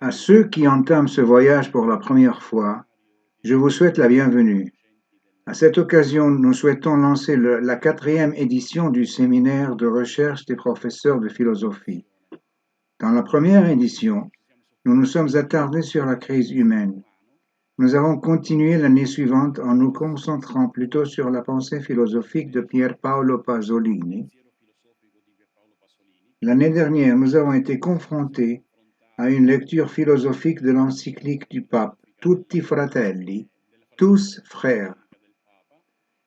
À ceux qui entament ce voyage pour la première fois, je vous souhaite la bienvenue. À cette occasion, nous souhaitons lancer la 4e édition du séminaire de recherche des professeurs de philosophie. Dans la première édition, nous nous sommes attardés sur la crise humaine. Nous avons continué l'année suivante en nous concentrant plutôt sur la pensée philosophique de Pier Paolo Pasolini. L'année dernière, nous avons été confrontés à une lecture philosophique de l'encyclique du pape Tutti Fratelli, tous frères.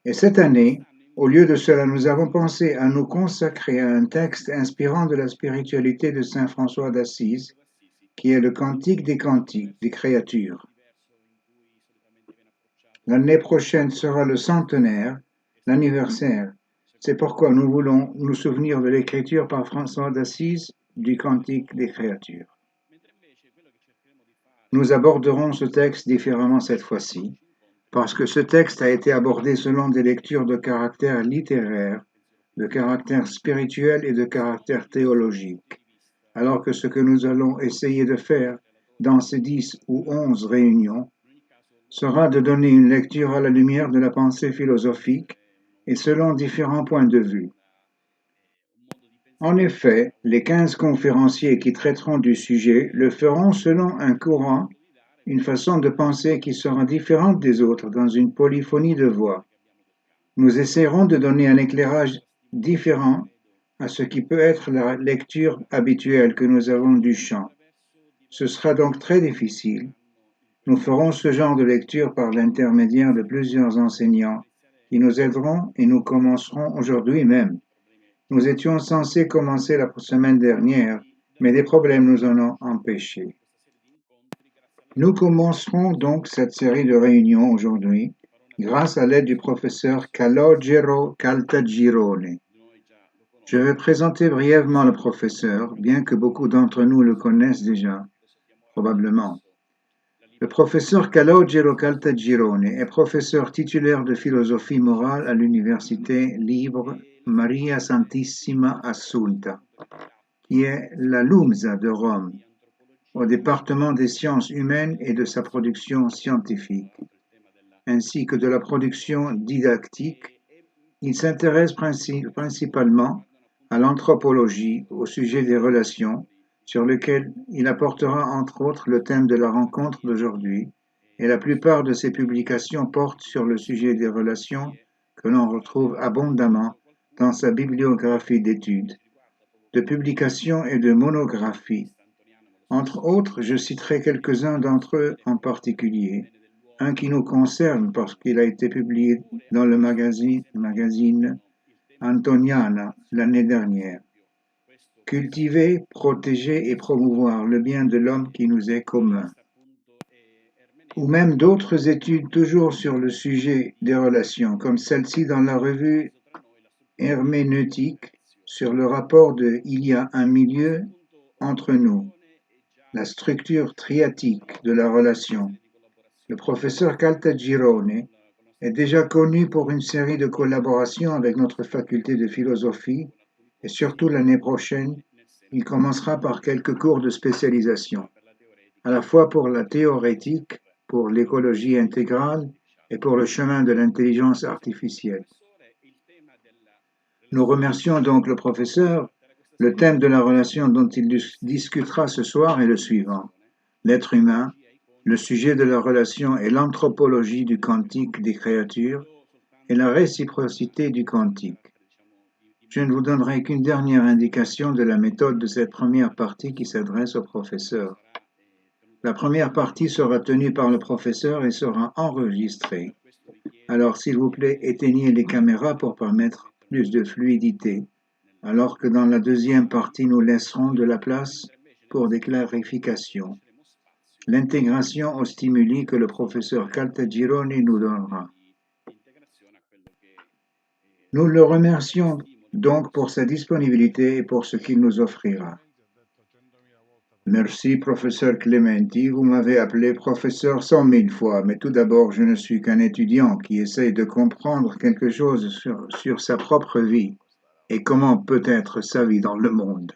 Et cette année, au lieu de cela, nous avons pensé à nous consacrer à un texte inspirant de la spiritualité de saint François d'Assise, qui est le Cantique des Cantiques, des créatures. L'année prochaine sera le centenaire, l'anniversaire. C'est pourquoi nous voulons nous souvenir de l'écriture par François d'Assise du Cantique des créatures. Nous aborderons ce texte différemment cette fois-ci, parce que ce texte a été abordé selon des lectures de caractère littéraire, de caractère spirituel et de caractère théologique, alors que ce que nous allons essayer de faire dans ces 10 ou 11 réunions sera de donner une lecture à la lumière de la pensée philosophique et selon différents points de vue. En effet, les 15 conférenciers qui traiteront du sujet le feront selon un courant, une façon de penser qui sera différente des autres dans une polyphonie de voix. Nous essaierons de donner un éclairage différent à ce qui peut être la lecture habituelle que nous avons du chant. Ce sera donc très difficile. Nous ferons ce genre de lecture par l'intermédiaire de plusieurs enseignants qui nous aideront et nous commencerons aujourd'hui même. Nous étions censés commencer la semaine dernière, mais des problèmes nous en ont empêchés. Nous commencerons donc cette série de réunions aujourd'hui grâce à l'aide du professeur Calogero Caltagirone. Je vais présenter brièvement le professeur, bien que beaucoup d'entre nous le connaissent déjà, probablement. Le professeur Calogero Caltagirone est professeur titulaire de philosophie morale à l'Université libre Maria Santissima Assunta, qui est la LUMSA de Rome, au département des sciences humaines et de sa production scientifique, ainsi que de la production didactique. Il s'intéresse principalement à l'anthropologie, au sujet des relations, sur lequel il apportera entre autres le thème de la rencontre d'aujourd'hui, et la plupart de ses publications portent sur le sujet des relations que l'on retrouve abondamment dans sa bibliographie d'études, de publications et de monographies. Entre autres, je citerai quelques-uns d'entre eux en particulier, un qui nous concerne parce qu'il a été publié dans le magazine Antoniana l'année dernière. Cultiver, protéger et promouvoir le bien de l'homme qui nous est commun. Ou même d'autres études toujours sur le sujet des relations, comme celle-ci dans la revue Herméneutique sur le rapport de Il y a un milieu entre nous, la structure triatique de la relation. Le professeur Caltagirone est déjà connu pour une série de collaborations avec notre faculté de philosophie et surtout l'année prochaine, il commencera par quelques cours de spécialisation, à la fois pour la théorétique, pour l'écologie intégrale et pour le chemin de l'intelligence artificielle. Nous remercions donc le professeur. Le thème de la relation dont il discutera ce soir est le suivant: l'être humain, le sujet de la relation est l'anthropologie du cantique des créatures et la réciprocité du cantique. Je ne vous donnerai qu'une dernière indication de la méthode de cette première partie qui s'adresse au professeur. La première partie sera tenue par le professeur et sera enregistrée. Alors, s'il vous plaît, éteignez les caméras pour permettre plus de fluidité, alors que dans la deuxième partie, nous laisserons de la place pour des clarifications. L'intégration aux stimuli que le professeur Caltagirone nous donnera. Nous le remercions donc pour sa disponibilité et pour ce qu'il nous offrira. Merci, professeur Clementi. Vous m'avez appelé professeur 100 000 fois, mais tout d'abord, je ne suis qu'un étudiant qui essaye de comprendre quelque chose sur sa propre vie et comment peut être sa vie dans le monde.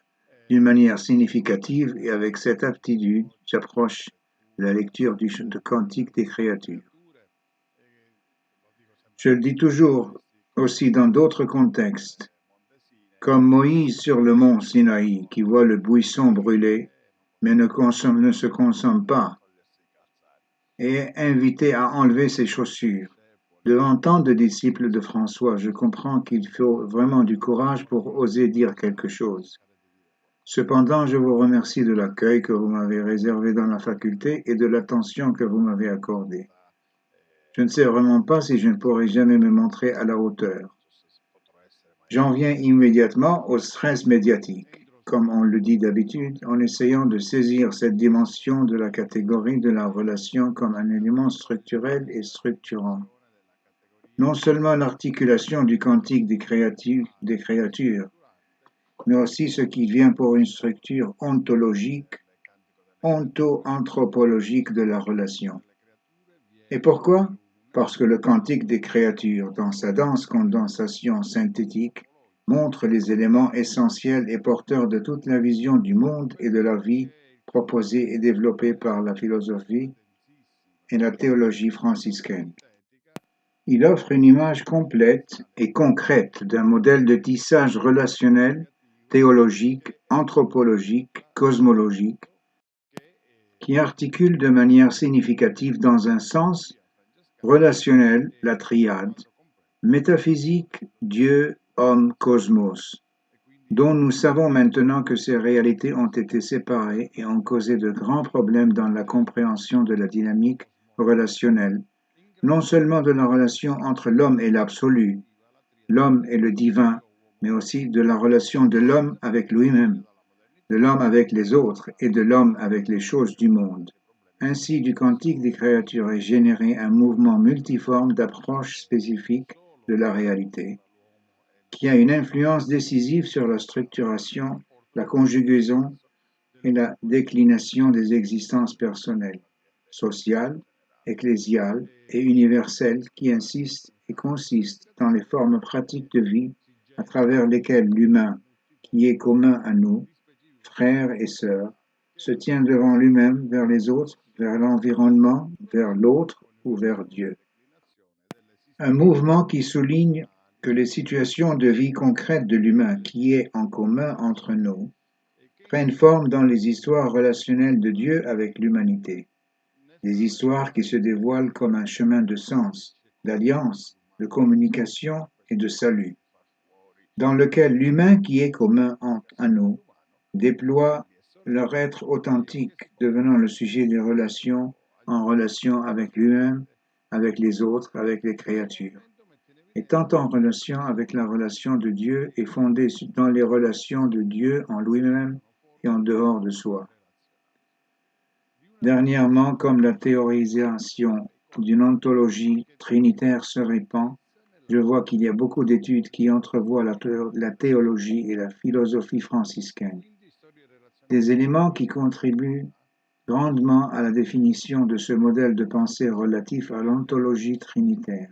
d'une manière significative et avec cette aptitude, j'approche de la lecture du Cantique des créatures. Je le dis toujours aussi dans d'autres contextes, comme Moïse sur le mont Sinaï qui voit le buisson brûler, mais ne se consomme pas, et est invité à enlever ses chaussures. Devant tant de disciples de François, je comprends qu'il faut vraiment du courage pour oser dire quelque chose. Cependant, je vous remercie de l'accueil que vous m'avez réservé dans la faculté et de l'attention que vous m'avez accordée. Je ne sais vraiment pas si je ne pourrai jamais me montrer à la hauteur. J'en viens immédiatement au stress médiatique, comme on le dit d'habitude, en essayant de saisir cette dimension de la catégorie de la relation comme un élément structurel et structurant. Non seulement l'articulation du cantique des créatures, mais aussi ce qui vient pour une structure ontologique, onto-anthropologique de la relation. Et pourquoi? Parce que le cantique des créatures, dans sa dense condensation synthétique, montre les éléments essentiels et porteurs de toute la vision du monde et de la vie proposée et développée par la philosophie et la théologie franciscaine. Il offre une image complète et concrète d'un modèle de tissage relationnel, théologique, anthropologique, cosmologique, qui articule de manière significative dans un sens relationnel la triade, métaphysique, Dieu, homme, cosmos, dont nous savons maintenant que ces réalités ont été séparées et ont causé de grands problèmes dans la compréhension de la dynamique relationnelle, non seulement de la relation entre l'homme et l'absolu, l'homme et le divin, mais aussi de la relation de l'homme avec lui-même, de l'homme avec les autres et de l'homme avec les choses du monde. Ainsi, du cantique des créatures est généré un mouvement multiforme d'approche spécifique de la réalité, qui a une influence décisive sur la structuration, la conjugaison et la déclination des existences personnelles, sociales, ecclésiales et universelles qui insistent et consistent dans les formes pratiques de vie à travers lesquelles l'humain, qui est commun à nous, frères et sœurs, se tient devant lui-même, vers les autres, vers l'environnement, vers l'autre ou vers Dieu. Un mouvement qui souligne que les situations de vie concrètes de l'humain qui est en commun entre nous prennent forme dans les histoires relationnelles de Dieu avec l'humanité, des histoires qui se dévoilent comme un chemin de sens, d'alliance, de communication et de salut, dans lequel l'humain qui est commun à nous déploie leur être authentique, devenant le sujet des relations en relation avec lui-même, avec les autres, avec les créatures. Étant en relation avec la relation de Dieu et fondée dans les relations de Dieu en lui-même et en dehors de soi. Dernièrement, comme la théorisation d'une ontologie trinitaire se répand, je vois qu'il y a beaucoup d'études qui entrevoient la théologie et la philosophie franciscaine. Des éléments qui contribuent grandement à la définition de ce modèle de pensée relatif à l'ontologie trinitaire.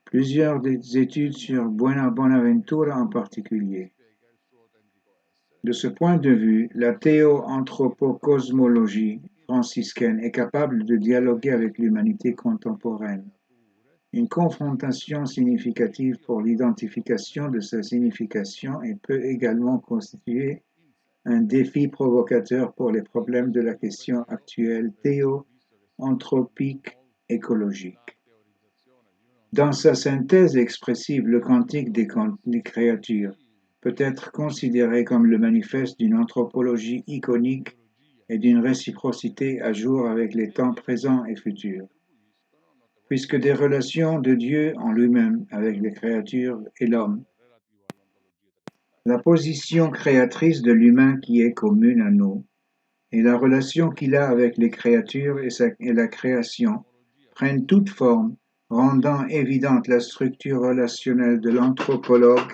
Plusieurs des études sur Bonaventura en particulier. De ce point de vue, la théo-anthropocosmologie franciscaine est capable de dialoguer avec l'humanité contemporaine. Une confrontation significative pour l'identification de sa signification et peut également constituer un défi provocateur pour les problèmes de la question actuelle théo-anthropique écologique. Dans sa synthèse expressive, le cantique des créatures peut être considéré comme le manifeste d'une anthropologie iconique et d'une réciprocité à jour avec les temps présents et futurs, puisque des relations de Dieu en lui-même avec les créatures et l'homme, la position créatrice de l'humain qui est commune à nous, et la relation qu'il a avec les créatures et la création prennent toute forme, rendant évidente la structure relationnelle de l'anthropologue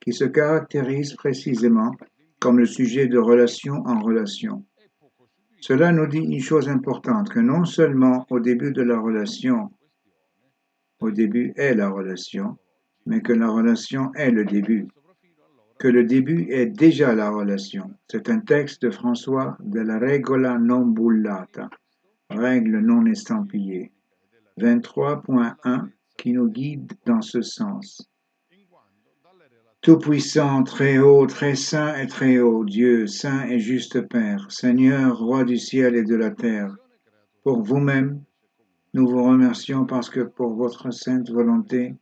qui se caractérise précisément comme le sujet de relation en relation. Cela nous dit une chose importante, que non seulement au début est la relation, mais que la relation est le début. que le début est déjà la relation. C'est un texte de François de la Regola non bullata, règle non estampillée, 23.1, qui nous guide dans ce sens. Tout-puissant, très haut, très saint et très haut, Dieu, saint et juste Père, Seigneur, roi du ciel et de la terre, pour vous-même, nous vous remercions parce que pour votre sainte volonté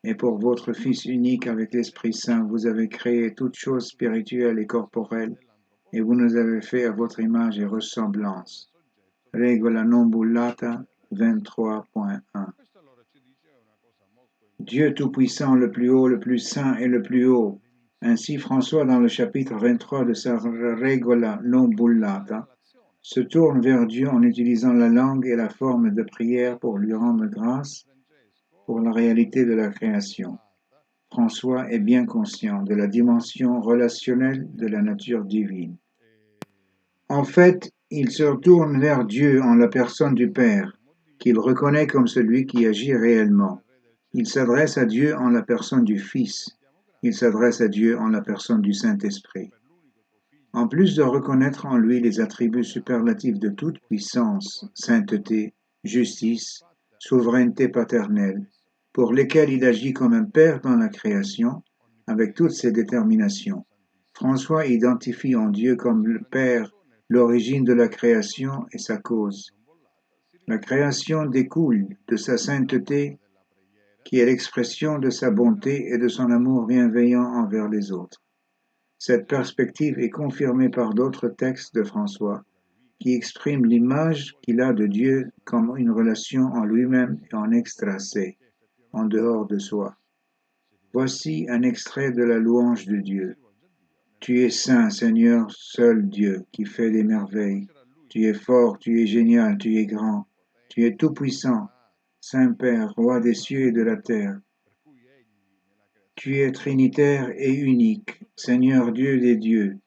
et pour votre Fils unique avec l'Esprit Saint, vous avez créé toutes choses spirituelles et corporelles et vous nous avez fait à votre image et ressemblance. Regola non bullata 23.1. Dieu Tout-Puissant, le plus haut, le plus saint et le plus haut. Ainsi, François, dans le chapitre 23 de sa Regola non bullata, se tourne vers Dieu en utilisant la langue et la forme de prière pour lui rendre grâce pour la réalité de la création. François est bien conscient de la dimension relationnelle de la nature divine. En fait, il se tourne vers Dieu en la personne du Père, qu'il reconnaît comme celui qui agit réellement. Il s'adresse à Dieu en la personne du Fils. Il s'adresse à Dieu en la personne du Saint-Esprit. En plus de reconnaître en lui les attributs superlatifs de toute puissance, sainteté, justice, souveraineté paternelle, pour lesquels il agit comme un père dans la création, avec toutes ses déterminations, François identifie en Dieu comme le Père l'origine de la création et sa cause. La création découle de sa sainteté, qui est l'expression de sa bonté et de son amour bienveillant envers les autres. Cette perspective est confirmée par d'autres textes de François, qui expriment l'image qu'il a de Dieu comme une relation en lui-même et en extracé, en dehors de soi. Voici un extrait de la louange de Dieu. Tu es saint, Seigneur, seul Dieu, qui fait des merveilles. Tu es fort, tu es génial, tu es grand. Tu es tout-puissant, Saint-Père, roi des cieux et de la terre. Tu es trinitaire et unique, Seigneur Dieu des dieux.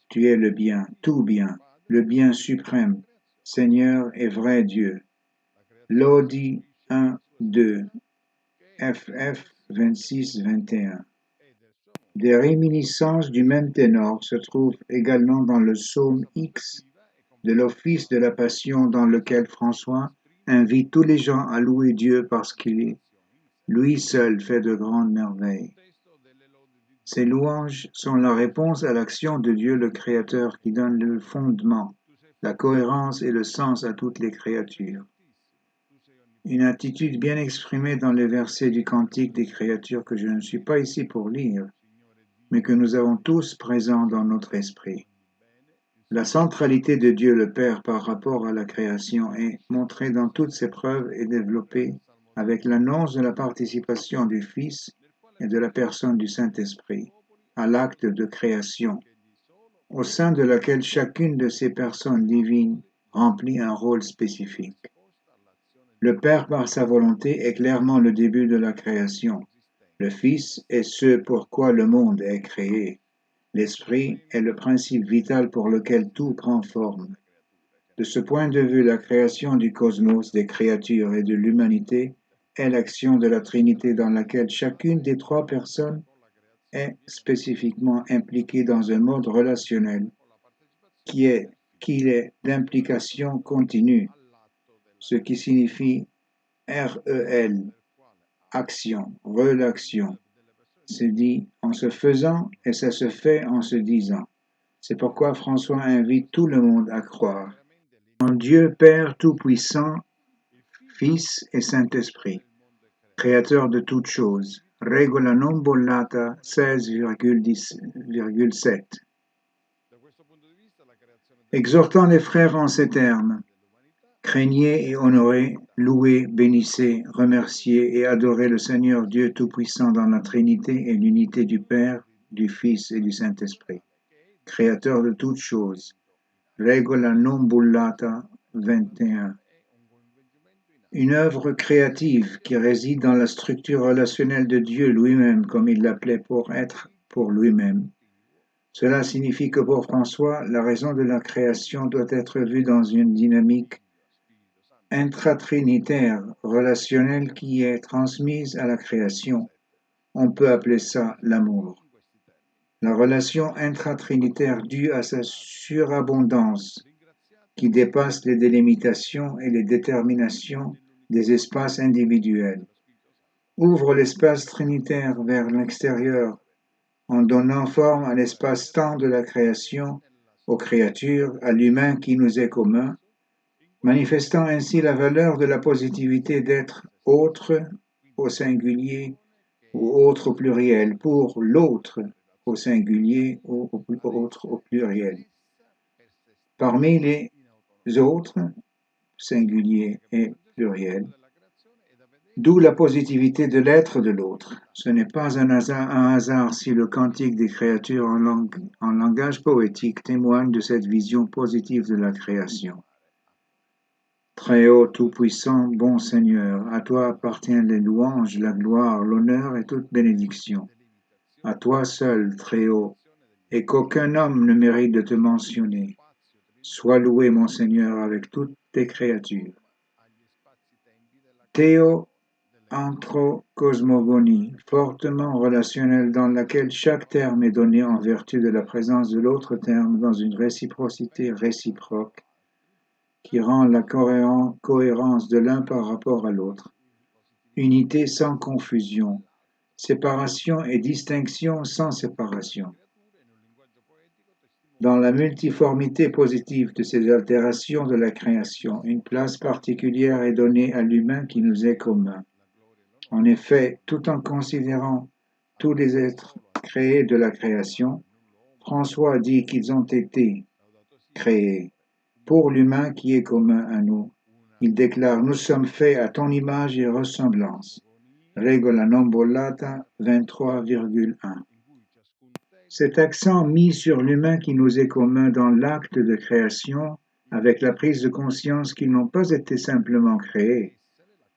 Tu es le bien, tout bien, le bien suprême, Seigneur et vrai Dieu. Lodi 1, 2, FF 26-21. Des réminiscences du même ténor se trouvent également dans le psaume X de l'Office de la Passion dans lequel François invite tous les gens à louer Dieu parce qu'il, lui seul, fait de grandes merveilles. Ces louanges sont la réponse à l'action de Dieu le Créateur qui donne le fondement, la cohérence et le sens à toutes les créatures. Une attitude bien exprimée dans les versets du Cantique des créatures que je ne suis pas ici pour lire, mais que nous avons tous présents dans notre esprit. La centralité de Dieu le Père par rapport à la création est montrée dans toutes ses preuves et développée avec l'annonce de la participation du Fils et de la personne du Saint-Esprit à l'acte de création, au sein de laquelle chacune de ces personnes divines remplit un rôle spécifique. Le Père, par sa volonté, est clairement le début de la création. Le Fils est ce pourquoi le monde est créé. L'Esprit est le principe vital pour lequel tout prend forme. De ce point de vue, la création du cosmos, des créatures et de l'humanité est l'action de la Trinité dans laquelle chacune des trois personnes est spécifiquement impliquée dans un mode relationnel qui est d'implication continue, ce qui signifie REL, action, relation. C'est dit en se faisant et ça se fait en se disant. C'est pourquoi François invite tout le monde à croire en Dieu Père Tout-Puissant, Fils et Saint-Esprit, Créateur de toutes choses. Regola non bollata 16,7. Exhortant les frères en ces termes, craignez et honorez, louez, bénissez, remerciez et adorez le Seigneur Dieu Tout-Puissant dans la Trinité et l'unité du Père, du Fils et du Saint-Esprit, Créateur de toutes choses. Regola non bullata 21. Une œuvre créative qui réside dans la structure relationnelle de Dieu lui-même, comme il l'appelait pour être pour lui-même. Cela signifie que pour François, la raison de la création doit être vue dans une dynamique intratrinitaire relationnelle qui est transmise à la création. On peut appeler ça l'amour. La relation intratrinitaire due à sa surabondance, qui dépasse les délimitations et les déterminations des espaces individuels, ouvre l'espace trinitaire vers l'extérieur en donnant forme à l'espace-temps de la création, aux créatures, à l'humain qui nous est commun, manifestant ainsi la valeur de la positivité d'être autre au singulier ou autre au pluriel, pour l'autre au singulier ou autre au pluriel. Parmi les autres, singulier et pluriel, d'où la positivité de l'être de l'autre. Ce n'est pas un hasard si le cantique des créatures en langage poétique témoigne de cette vision positive de la création. Très haut, tout-puissant, bon Seigneur, à toi appartiennent les louanges, la gloire, l'honneur et toute bénédiction. À toi seul, très haut, et qu'aucun homme ne mérite de te mentionner. Sois loué, mon Seigneur, avec toutes tes créatures. Théo-anthro-cosmogonie, fortement relationnelle dans laquelle chaque terme est donné en vertu de la présence de l'autre terme dans une réciprocité réciproque qui rend la cohérence de l'un par rapport à l'autre. Unité sans confusion, séparation et distinction sans séparation. Dans la multiformité positive de ces altérations de la création, une place particulière est donnée à l'humain qui nous est commun. En effet, tout en considérant tous les êtres créés de la création, François dit qu'ils ont été créés pour l'humain qui est commun à nous. Il déclare « Nous sommes faits à ton image et ressemblance ». Regola Nombolata 23,1. Cet accent mis sur l'humain qui nous est commun dans l'acte de création, avec la prise de conscience qu'ils n'ont pas été simplement créés,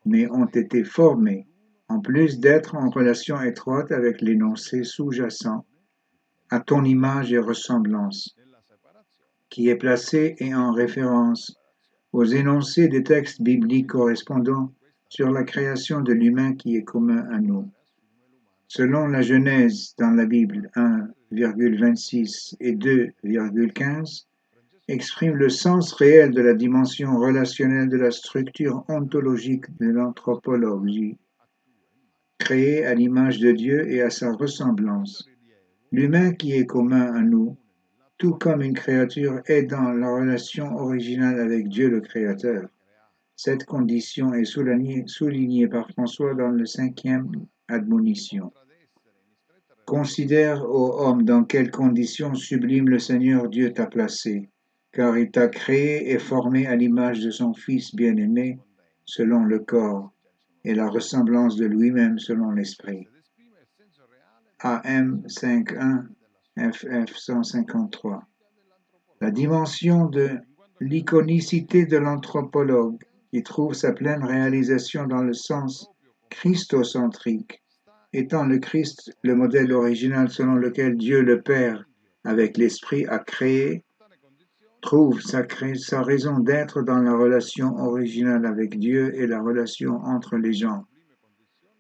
mais ont été formés, en plus d'être en relation étroite avec l'énoncé sous-jacent, à ton image et ressemblance, qui est placé et en référence aux énoncés des textes bibliques correspondants sur la création de l'humain qui est commun à nous. Selon la Genèse dans la Bible 1,26 et 2,15, exprime le sens réel de la dimension relationnelle de la structure ontologique de l'anthropologie, créée à l'image de Dieu et à sa ressemblance. L'humain qui est commun à nous, tout comme une créature est dans la relation originale avec Dieu le Créateur. Cette condition est soulignée par François dans le 5e admonition. Considère, ô homme, dans quelles conditions sublimes le Seigneur Dieu t'a placé, car il t'a créé et formé à l'image de son Fils bien-aimé, selon le corps, et la ressemblance de lui-même selon l'esprit. AM 5.1, FF 153. La dimension de l'iconicité de l'anthropologue, qui trouve sa pleine réalisation dans le sens christocentrique, étant le Christ le modèle original selon lequel Dieu le Père, avec l'Esprit, a créé, trouve sa raison d'être dans la relation originale avec Dieu et la relation entre les gens.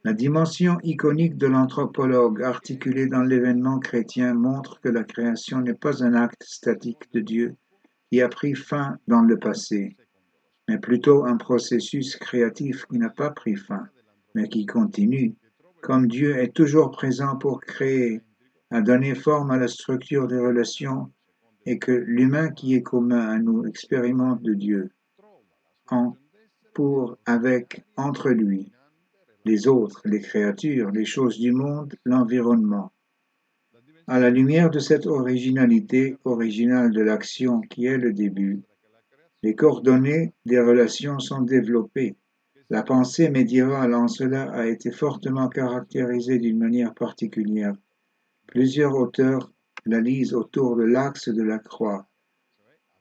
La dimension iconique de l'anthropologue articulée dans l'événement chrétien montre que la création n'est pas un acte statique de Dieu qui a pris fin dans le passé, mais plutôt un processus créatif qui n'a pas pris fin, mais qui continue, comme Dieu est toujours présent pour créer, à donner forme à la structure des relations et que l'humain qui est commun à nous expérimente de Dieu, en, pour, avec, entre lui, les autres, les créatures, les choses du monde, l'environnement. À la lumière de cette originalité, originale de l'action qui est le début, les coordonnées des relations sont développées. La pensée médiévale en cela a été fortement caractérisée d'une manière particulière. Plusieurs auteurs la lisent autour de l'axe de la croix,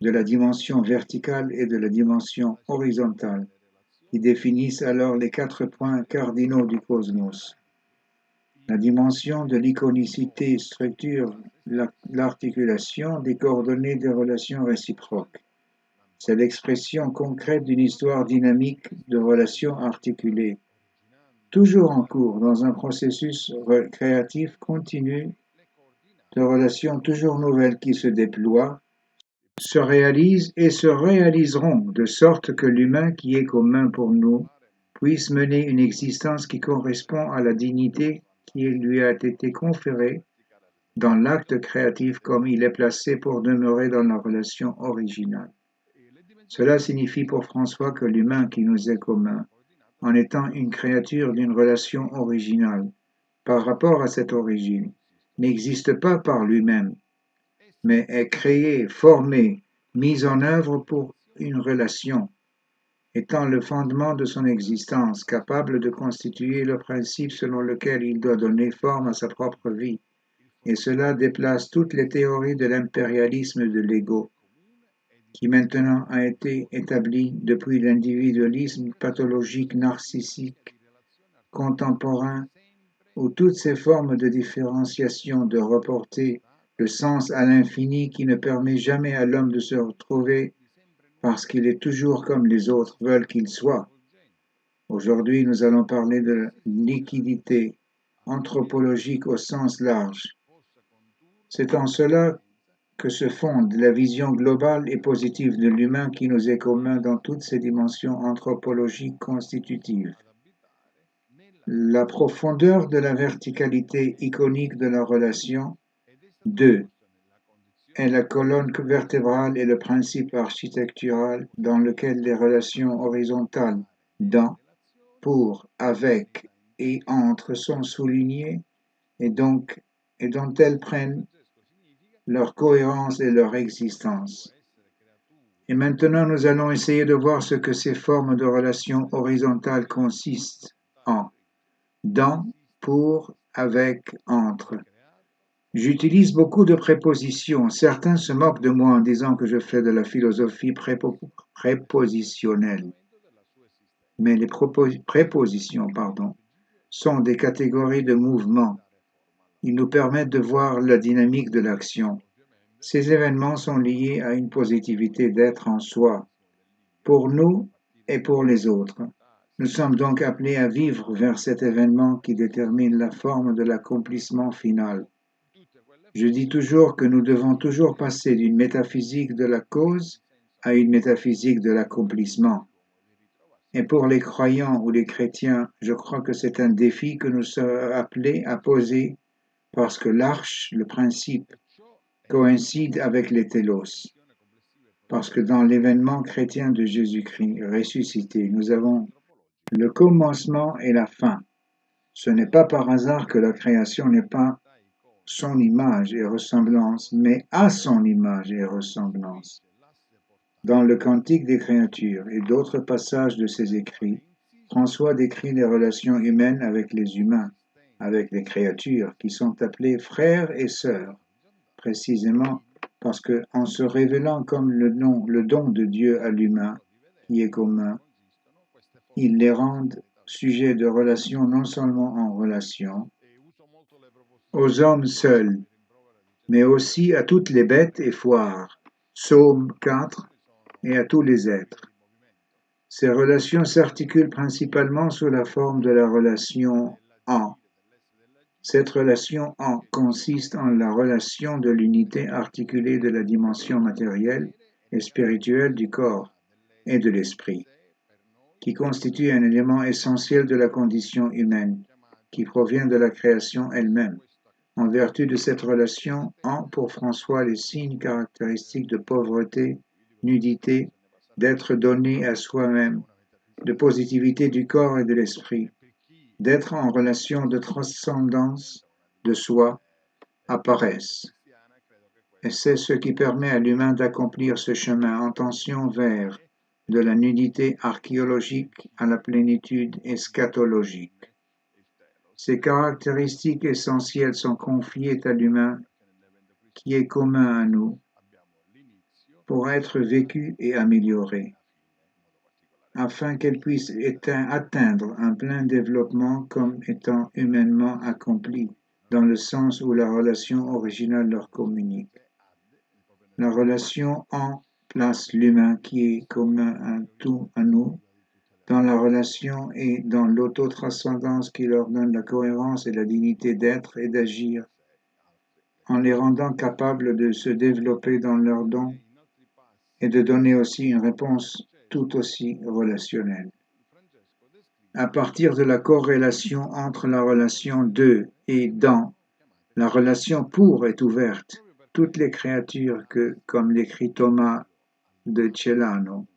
de la dimension verticale et de la dimension horizontale, qui définissent alors les 4 points cardinaux du cosmos. La dimension de l'iconicité structure l'articulation des coordonnées des relations réciproques. C'est l'expression concrète d'une histoire dynamique de relations articulées, toujours en cours dans un processus créatif continu de relations toujours nouvelles qui se déploient, se réalisent et se réaliseront, de sorte que l'humain qui est commun pour nous puisse mener une existence qui correspond à la dignité qui lui a été conférée dans l'acte créatif comme il est placé pour demeurer dans la relation originale. Cela signifie pour François que l'humain qui nous est commun, en étant une créature d'une relation originale, par rapport à cette origine, n'existe pas par lui-même, mais est créé, formé, mis en œuvre pour une relation, étant le fondement de son existence, capable de constituer le principe selon lequel il doit donner forme à sa propre vie. Et cela déplace toutes les théories de l'impérialisme de l'ego, qui maintenant a été établi depuis l'individualisme pathologique narcissique contemporain, où toutes ces formes de différenciation, de reporter le sens à l'infini qui ne permet jamais à l'homme de se retrouver parce qu'il est toujours comme les autres veulent qu'il soit. Aujourd'hui, nous allons parler de liquidité anthropologique au sens large. C'est en cela que se fonde la vision globale et positive de l'humain qui nous est commun dans toutes ses dimensions anthropologiques constitutives. La profondeur de la verticalité iconique de la relation. 2. Est la colonne vertébrale et le principe architectural dans lequel les relations horizontales dans, pour, avec et entre sont soulignées et dont elles prennent leur cohérence et leur existence. Et maintenant, nous allons essayer de voir ce que ces formes de relations horizontales consistent en dans, pour, avec, entre. J'utilise beaucoup de prépositions. Certains se moquent de moi en disant que je fais de la philosophie prépositionnelle. Mais les prépositions, sont des catégories de mouvements. Ils nous permettent de voir la dynamique de l'action. Ces événements sont liés à une positivité d'être en soi, pour nous et pour les autres. Nous sommes donc appelés à vivre vers cet événement qui détermine la forme de l'accomplissement final. Je dis toujours que nous devons toujours passer d'une métaphysique de la cause à une métaphysique de l'accomplissement. Et pour les croyants ou les chrétiens, je crois que c'est un défi que nous sommes appelés à poser parce que l'arche, le principe, coïncide avec les télos. Parce que dans l'événement chrétien de Jésus-Christ ressuscité, nous avons le commencement et la fin. Ce n'est pas par hasard que la création n'est pas son image et ressemblance, mais à son image et ressemblance. Dans le Cantique des créatures et d'autres passages de ses écrits, François décrit les relations humaines avec les humains, avec les créatures qui sont appelées frères et sœurs, précisément parce que, en se révélant comme le don de Dieu à l'humain, qui est commun, ils les rendent sujets de relations non seulement en relation aux hommes seuls, mais aussi à toutes les bêtes et foires, Psaume 4, et à tous les êtres. Ces relations s'articulent principalement sous la forme de la relation en. Cette relation en consiste en la relation de l'unité articulée de la dimension matérielle et spirituelle du corps et de l'esprit, qui constitue un élément essentiel de la condition humaine, qui provient de la création elle-même. En vertu de cette relation, en pour François les signes caractéristiques de pauvreté, nudité, d'être donné à soi-même, de positivité du corps et de l'esprit, d'être en relation de transcendance de soi, apparaissent. Et c'est ce qui permet à l'humain d'accomplir ce chemin en tension vers de la nudité archéologique à la plénitude eschatologique. Ces caractéristiques essentielles sont confiées à l'humain qui est commun à nous pour être vécues et améliorées, afin qu'elles puissent atteindre un plein développement comme étant humainement accomplies, dans le sens où la relation originale leur communique. La relation en place l'humain qui est commun à tout à nous, dans la relation et dans l'autotranscendance qui leur donne la cohérence et la dignité d'être et d'agir en les rendant capables de se développer dans leurs dons et de donner aussi une réponse tout aussi relationnelle. À partir de la corrélation entre la relation de et dans, la relation pour est ouverte. Toutes les créatures que, comme l'écrit Thomas de Celano,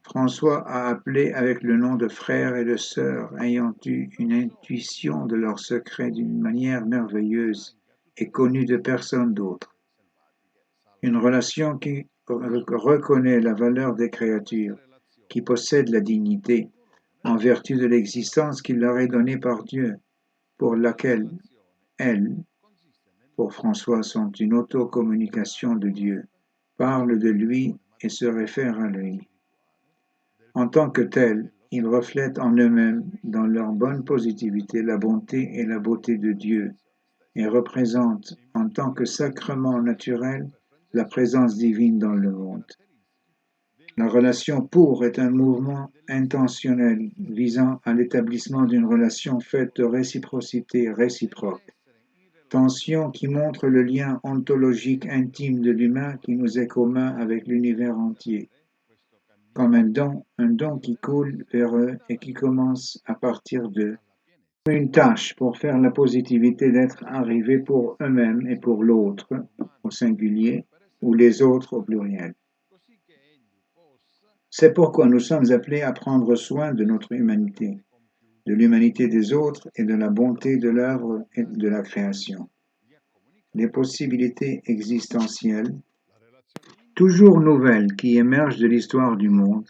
François a appelées avec le nom de frères et de sœurs, ayant eu une intuition de leurs secrets d'une manière merveilleuse et connue de personne d'autre. Une relation qui reconnaît la valeur des créatures, qui possède la dignité, en vertu de l'existence qu'il leur est donnée par Dieu, pour laquelle elles, pour François, sont une auto-communication de Dieu, parlent de lui et se réfèrent à lui. En tant que tels, ils reflètent en eux-mêmes, dans leur bonne positivité, la bonté et la beauté de Dieu, et représentent, en tant que sacrement naturel, la présence divine dans le monde. La relation pour est un mouvement intentionnel visant à l'établissement d'une relation faite de réciprocité réciproque. Tension qui montre le lien ontologique intime de l'humain qui nous est commun avec l'univers entier. Comme un don qui coule vers eux et qui commence à partir d'eux. Une tâche pour faire la positivité d'être arrivés pour eux-mêmes et pour l'autre, au singulier, ou les autres au pluriel. C'est pourquoi nous sommes appelés à prendre soin de notre humanité, de l'humanité des autres et de la bonté de l'œuvre et de la création. Les possibilités existentielles, toujours nouvelles, qui émergent de l'histoire du monde,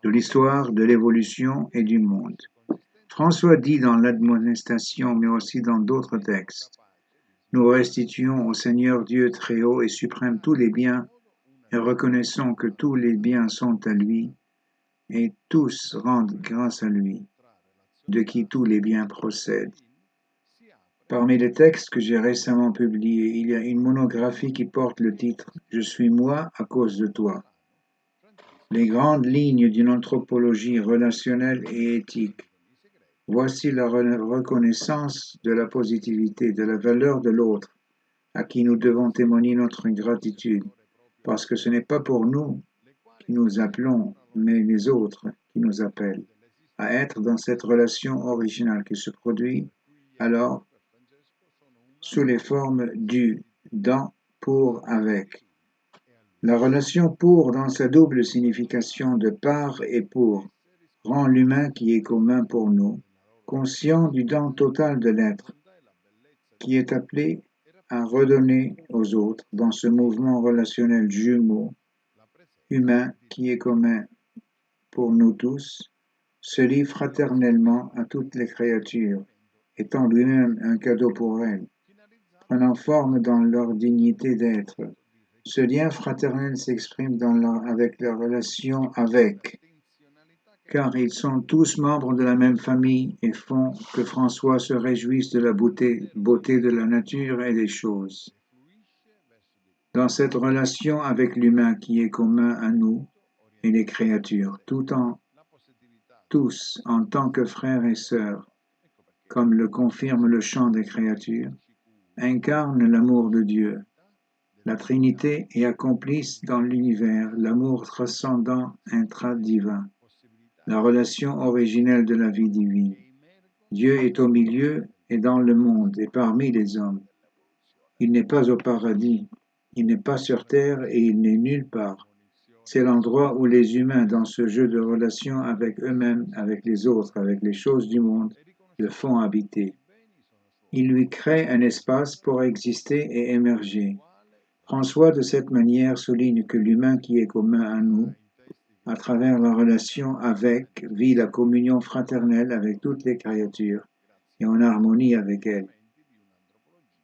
de l'histoire de l'évolution et du monde. François dit dans l'Admonestation, mais aussi dans d'autres textes, « Nous restituons au Seigneur Dieu très haut et suprême tous les biens et reconnaissons que tous les biens sont à lui et tous rendent grâce à lui, de qui tous les biens procèdent. » Parmi les textes que j'ai récemment publiés, il y a une monographie qui porte le titre « Je suis moi à cause de toi ». Les grandes lignes d'une anthropologie relationnelle et éthique. Voici la reconnaissance de la positivité, de la valeur de l'autre, à qui nous devons témoigner notre gratitude, parce que ce n'est pas pour nous qui nous appelons, mais les autres qui nous appellent, à être dans cette relation originale qui se produit alors sous les formes du, dans, pour, avec. La relation pour, dans sa double signification de par et pour, rend l'humain qui est commun pour nous, conscient du don total de l'être, qui est appelé à redonner aux autres dans ce mouvement relationnel jumeau, humain qui est commun pour nous tous, se lie fraternellement à toutes les créatures, étant lui-même un cadeau pour elles, prenant forme dans leur dignité d'être. Ce lien fraternel s'exprime avec leur relation avec, car ils sont tous membres de la même famille et font que François se réjouisse de la beauté de la nature et des choses. Dans cette relation avec l'humain qui est commun à nous et les créatures, tous en tant que frères et sœurs, comme le confirme le chant des créatures, incarnent l'amour de Dieu, la Trinité, et accomplissent dans l'univers l'amour transcendant intra-divin, la relation originelle de la vie divine. Dieu est au milieu et dans le monde et parmi les hommes. Il n'est pas au paradis, il n'est pas sur terre et il n'est nulle part. C'est l'endroit où les humains, dans ce jeu de relations avec eux-mêmes, avec les autres, avec les choses du monde, le font habiter. Il lui crée un espace pour exister et émerger. François, de cette manière, souligne que l'humain qui est commun à nous, à travers la relation avec, vit la communion fraternelle avec toutes les créatures et en harmonie avec elles.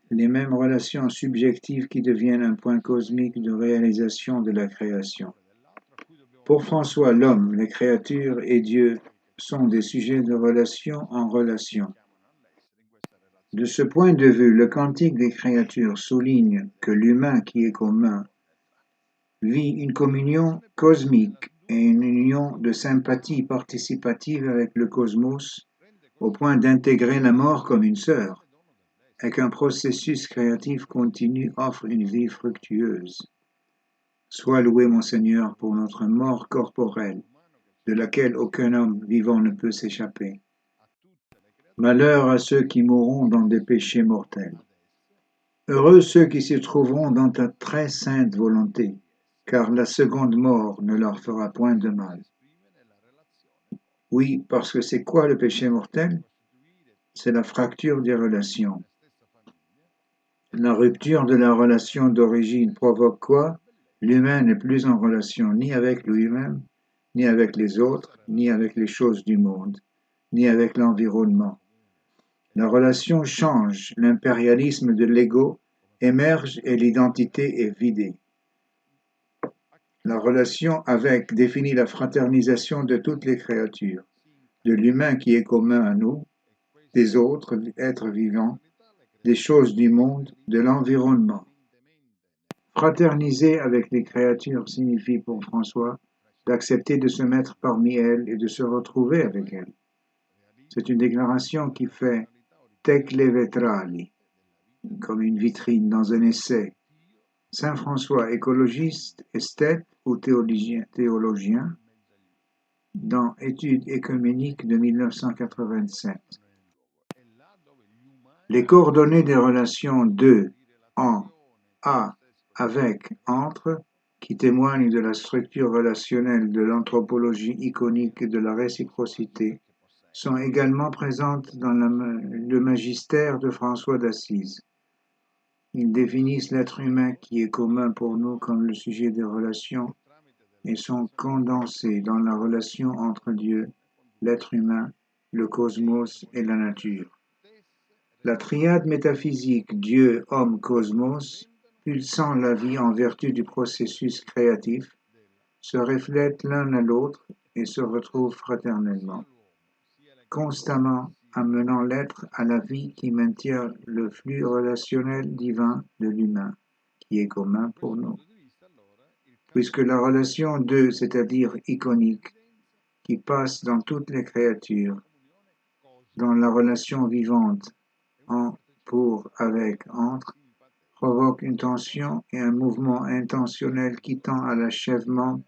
Les mêmes relations subjectives qui deviennent un point cosmique de réalisation de la création. Pour François, l'homme, les créatures et Dieu sont des sujets de relation en relation. De ce point de vue, le Cantique des créatures souligne que l'humain qui est commun vit une communion cosmique et une union de sympathie participative avec le cosmos au point d'intégrer la mort comme une sœur. et qu'un processus créatif continu offre une vie fructueuse. Sois loué, mon Seigneur, pour notre mort corporelle, de laquelle aucun homme vivant ne peut s'échapper. Malheur à ceux qui mourront dans des péchés mortels. Heureux ceux qui se trouveront dans ta très sainte volonté, car la seconde mort ne leur fera point de mal. Oui, parce que c'est quoi le péché mortel? C'est la fracture des relations. La rupture de la relation d'origine provoque quoi? L'humain n'est plus en relation ni avec lui-même, ni avec les autres, ni avec les choses du monde, ni avec l'environnement. La relation change, l'impérialisme de l'ego émerge et l'identité est vidée. La relation avec définit la fraternisation de toutes les créatures, de l'humain qui est commun à nous, des autres êtres vivants, des choses du monde, de l'environnement. Fraterniser avec les créatures signifie pour François d'accepter de se mettre parmi elles et de se retrouver avec elles. C'est une déclaration qui fait tecle vetrali, comme une vitrine dans un essai. Saint François, écologiste, esthète ou théologien, dans Études œcuméniques de 1987. Les coordonnées des relations de, en, à, avec, entre, qui témoignent de la structure relationnelle de l'anthropologie iconique de la réciprocité, sont également présentes dans le magistère de François d'Assise. Ils définissent l'être humain qui est commun pour nous comme le sujet des relations et sont condensés dans la relation entre Dieu, l'être humain, le cosmos et la nature. La triade métaphysique Dieu, homme, cosmos, pulsant la vie en vertu du processus créatif, se reflètent l'un à l'autre et se retrouvent fraternellement, constamment amenant l'être à la vie qui maintient le flux relationnel divin de l'humain, qui est commun pour nous. Puisque la relation de, c'est-à-dire iconique, qui passe dans toutes les créatures, dans la relation vivante, en, pour, avec, entre, provoque une tension et un mouvement intentionnel qui tend à l'achèvement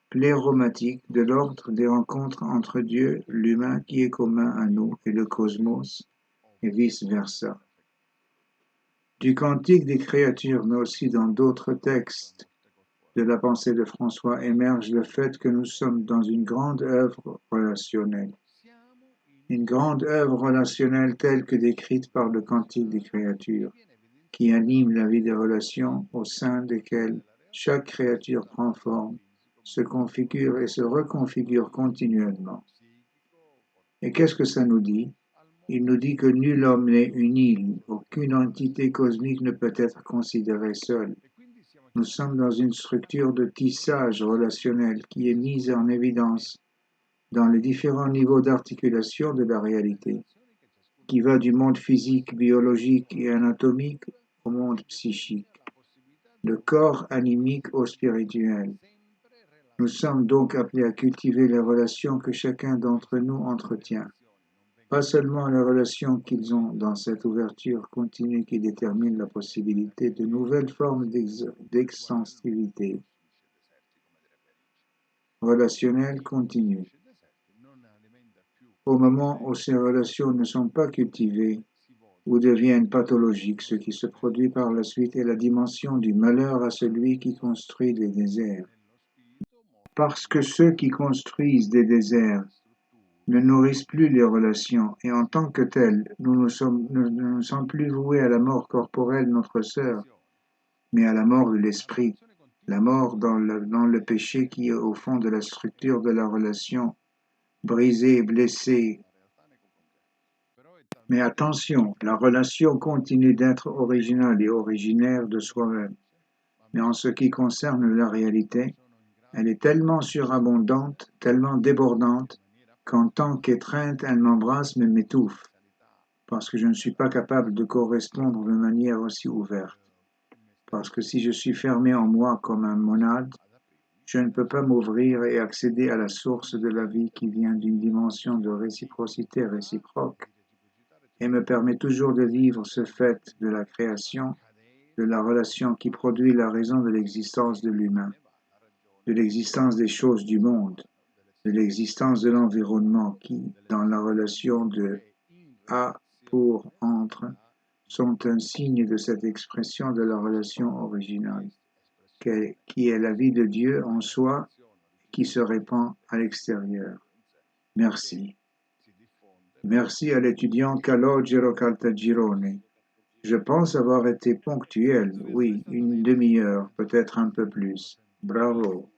pléromatique de l'ordre des rencontres entre Dieu, l'humain qui est commun à nous, et le cosmos, et vice-versa. Du Cantique des créatures, mais aussi dans d'autres textes de la pensée de François, émerge le fait que nous sommes dans une grande œuvre relationnelle. Une grande œuvre relationnelle telle que décrite par le Cantique des créatures, qui anime la vie des relations au sein desquelles chaque créature prend forme, se configure et se reconfigure continuellement. Et qu'est-ce que ça nous dit? Il nous dit que nul homme n'est une île, aucune entité cosmique ne peut être considérée seule. Nous sommes dans une structure de tissage relationnel qui est mise en évidence dans les différents niveaux d'articulation de la réalité, qui va du monde physique, biologique et anatomique au monde psychique, le corps animique au spirituel. Nous sommes donc appelés à cultiver les relations que chacun d'entre nous entretient, pas seulement les relations qu'ils ont dans cette ouverture continue qui détermine la possibilité de nouvelles formes d'extensivité relationnelle continue. Au moment où ces relations ne sont pas cultivées ou deviennent pathologiques, ce qui se produit par la suite est la dimension du malheur à celui qui construit des déserts. Parce que ceux qui construisent des déserts ne nourrissent plus les relations, et en tant que tels, nous ne sommes plus voués à la mort corporelle, notre sœur, mais à la mort de l'esprit, la mort dans le péché qui est au fond de la structure de la relation, brisée, blessée. Mais attention, la relation continue d'être originale et originaire de soi-même, mais en ce qui concerne la réalité, elle est tellement surabondante, tellement débordante, qu'en tant qu'étreinte, elle m'embrasse mais m'étouffe, parce que je ne suis pas capable de correspondre de manière aussi ouverte. Parce que si je suis fermé en moi comme un monade, je ne peux pas m'ouvrir et accéder à la source de la vie qui vient d'une dimension de réciprocité réciproque. et me permet toujours de vivre ce fait de la création, de la relation qui produit la raison de l'existence de l'humain, de l'existence des choses du monde, de l'existence de l'environnement qui, dans la relation de à, pour, entre, sont un signe de cette expression de la relation originale, qui est la vie de Dieu en soi et qui se répand à l'extérieur. Merci. Merci à l'étudiant Calogero Caltagirone. Je pense avoir été ponctuel, oui, une demi-heure, peut-être un peu plus. Bravo.